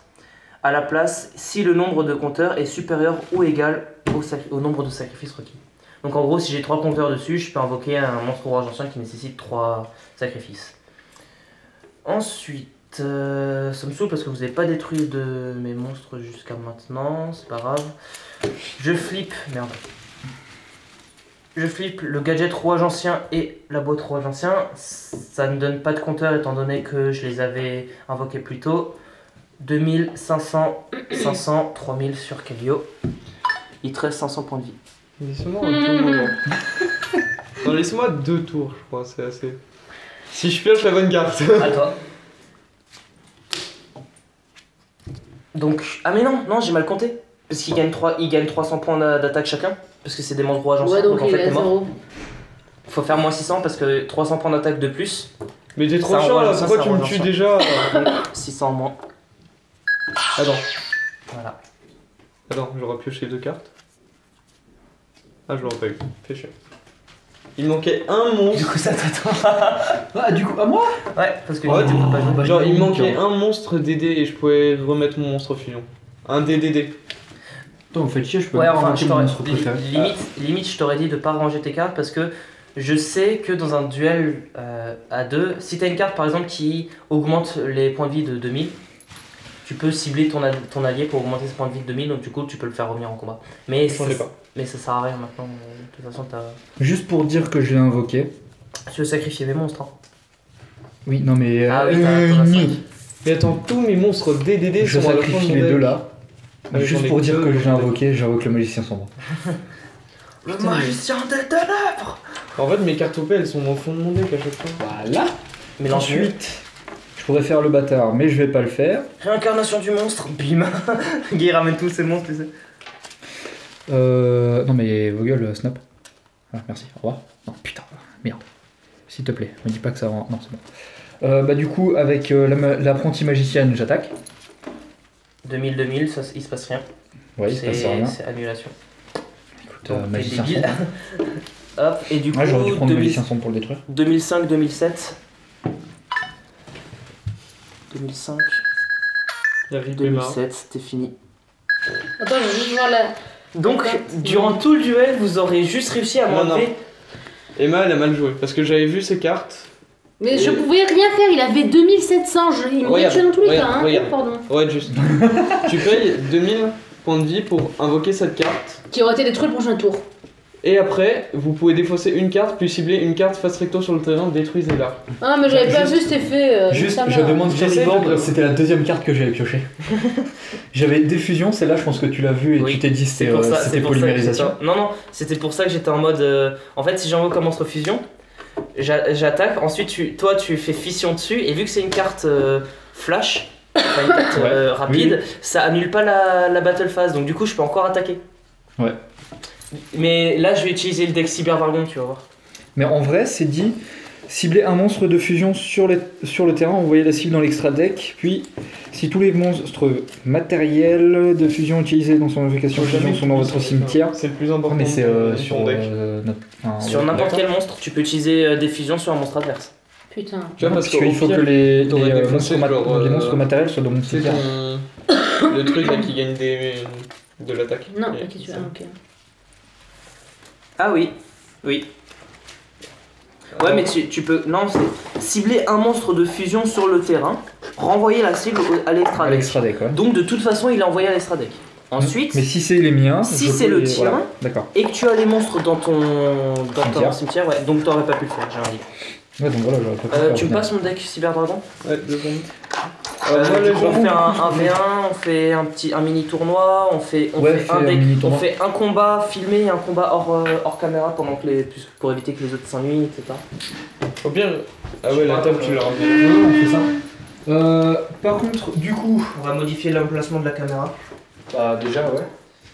à la place si le nombre de compteurs est supérieur ou égal au nombre de sacrifices requis. Donc en gros, si j'ai 3 compteurs dessus, je peux invoquer un monstre rouage ancien qui nécessite 3 sacrifices. Ensuite, ça me saoule parce que vous n'avez pas détruit de mes monstres jusqu'à maintenant, c'est pas grave. Je flippe, merde. je flippe le gadget rouage ancien et la boîte rouage ancien. Ça ne donne pas de compteur étant donné que je les avais invoqués plus tôt. 2000, 500, 500, 3000 sur Kelio. Il te reste 500 points de vie. Laissez-moi un tour. Non, laissez-moi 2 tours, je crois, c'est assez. Si je pioche la bonne carte. À toi. Donc, ah mais non, j'ai mal compté. Parce qu'ils gagnent 300 points d'attaque chacun. Parce que c'est des monstres rouage anciens. Ouais, donc en il fait, est à t'es mort. 0. Faut faire moins 600 parce que 300 points d'attaque de plus. Mais t'es trop C'est un chiant rouage là, ancien, pourquoi c'est tu un me rouage tues ancien. déjà? 600 en moins. Attends, Voilà. j'aurais pioché 2 cartes. Ah, je l'aurais pas eu, fais chier. Il manquait un monstre. Du coup, ça t'attend. Ah, du coup, à moi? Ouais, parce que Ouais, du coup, tu peux pas jouer. Genre, il donc, manquait un monstre DD et je pouvais remettre mon monstre fusion. Un DDD. Toi, vous faites chier, je peux Ouais, pas enfin, invoquer je mon t'aurais monstre préféré. limite, je t'aurais dit de pas ranger tes cartes parce que je sais que dans un duel à 2, si t'as une carte par exemple qui augmente les points de vie de 2000, tu peux cibler ton allié pour augmenter ses points de vie de 2000, donc du coup tu peux le faire revenir en combat. Mais J'en ai pas. ça sert à rien maintenant, de toute façon t'as... Juste pour dire que je l'ai invoqué. Tu veux sacrifier mes monstres, hein. Oui, non mais. Ah oui, t'en as 5. Mais attends, tous mes monstres DDD Je sont à la fin de sacrifie mon les deck. deux là. Ah, Juste j'en ai pour dire deux, que je l'ai j'en ai- invoqué, j'invoque le magicien sombre. Le magicien des ténèbres. En fait, mes cartes OP elles sont au fond de mon deck à chaque fois. Voilà. Mais Ensuite, je pourrais faire le bâtard, mais je vais pas le faire. réincarnation du monstre, bim. Guy ramène tous ses monstres, tu sais. Non mais vos gueules, snap. Ah, merci, au revoir. Non, putain, merde. S'il te plaît, me dis pas que ça rend. Non, c'est bon. Bah, du coup, avec l'apprentie magicienne, j'attaque. 2000, ça, il se passe rien. Ouais, il se passe rien. C'est annulation. Écoute, Donc, t'es magicien débile. sombre. Hop, et du coup, Ouais, j'aurais dû prendre magicien sombre pour le détruire. 2005, 2007. 2005, La vie démarre. 2007, c'était fini. Attends, je vais juste voir la. Donc, D'accord. durant tout le duel, vous aurez juste réussi à Non, m'enlever. Emma elle a mal joué parce que j'avais vu ses cartes. Mais je pouvais rien faire, il avait 2700. Il me Regarde, tué dans tous les cas, regarde, hein. regarde. Pardon. Ouais, juste. Tu payes 2000 points de vie pour invoquer cette carte. Qui aurait été détruit le prochain tour. Et après, vous pouvez défausser une carte, puis cibler une carte face recto sur le terrain, détruisez-la. Ah, mais j'avais pas Juste- vu cet effet. Juste, ça je m'a- demande J'essaie Kerryboard, de- c'était la deuxième carte que j'avais piochée. J'avais Diffusion, celle-là, je pense que tu l'as vue et Oui, tu t'es dit C'est c'était pour ça, c'était c'est pour ça que polymérisation. j'étais en- Non, c'était pour ça que j'étais en mode. En fait, si j'envoie comme monstre fusion, j'attaque, ensuite toi tu fais fission dessus, et vu que c'est une carte flash, enfin une carte Ouais. rapide, Oui. ça annule pas la battle phase, donc du coup je peux encore attaquer. Ouais. Mais là je vais utiliser le deck Cyber Dragon, tu vas voir. Mais en vrai, c'est dit cibler un monstre de fusion sur le terrain, envoyer la cible dans l'extra deck, puis si tous les monstres matériels de fusion utilisés dans son invocation fusion sont dans votre cimetière. C'est le plus Ah, important. mais c'est de sur ton deck. Sur n'importe quel monstre, tu peux utiliser des fusions sur un monstre adverse. Putain. Tu vois, Parce qu'au qu'il faut pire, que les t'aurais défoncé, monstres, genre, les monstres matériels soient dans mon C'est cimetière. le truc là qui gagne de l'attaque. Non, Et ok, tu ça. vois, ok. Ah oui, oui. Ouais, mais tu peux. Non, c'est cibler un monstre de fusion sur le terrain, renvoyer la cible à l'extra À deck. l'extra deck, ouais. Donc de toute façon, il est envoyé à l'extra deck. Ensuite, Mais si c'est les miens, si je c'est peux le les- tien, voilà. D'accord. et que tu as les monstres dans ton Cimetière. cimetière, ouais, donc t'aurais pas pu le faire, j'ai rien dit. Ouais, donc voilà, j'aurais pas pu faire, Tu au me final. passes mon deck Cyber Dragon. Ouais, 2 secondes. Moi, les on gens- fait un V1, on fait un mini tournoi, on fait Ouais, un fais un deck, mini on tournoi. fait un combat filmé et un combat hors caméra pendant que pour éviter que les autres s'ennuient, etc. Au pire. Ah ouais, la table, tu l'as ramenée. Ouais, on fait ça. Par contre, du coup, On va modifier l'emplacement de la caméra. bah déjà ouais.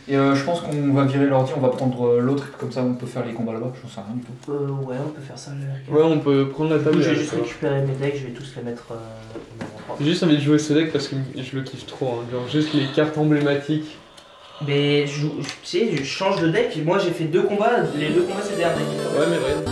Et je pense qu'on va virer l'ordi, on va prendre l'autre, comme ça on peut faire les combats là-bas, j'en sais rien du tout. Ouais, on peut faire ça. Ouais, on peut prendre la Du table. coup, et je vais aller juste voir. récupérer mes decks, je vais tous les mettre au même endroit. J'ai juste envie de jouer ce deck parce que je le kiffe trop. Hein. Genre juste les cartes emblématiques. Mais tu sais, je change de deck, moi j'ai fait 2 combats, les 2 combats c'est des deck. Ouais, mais regarde.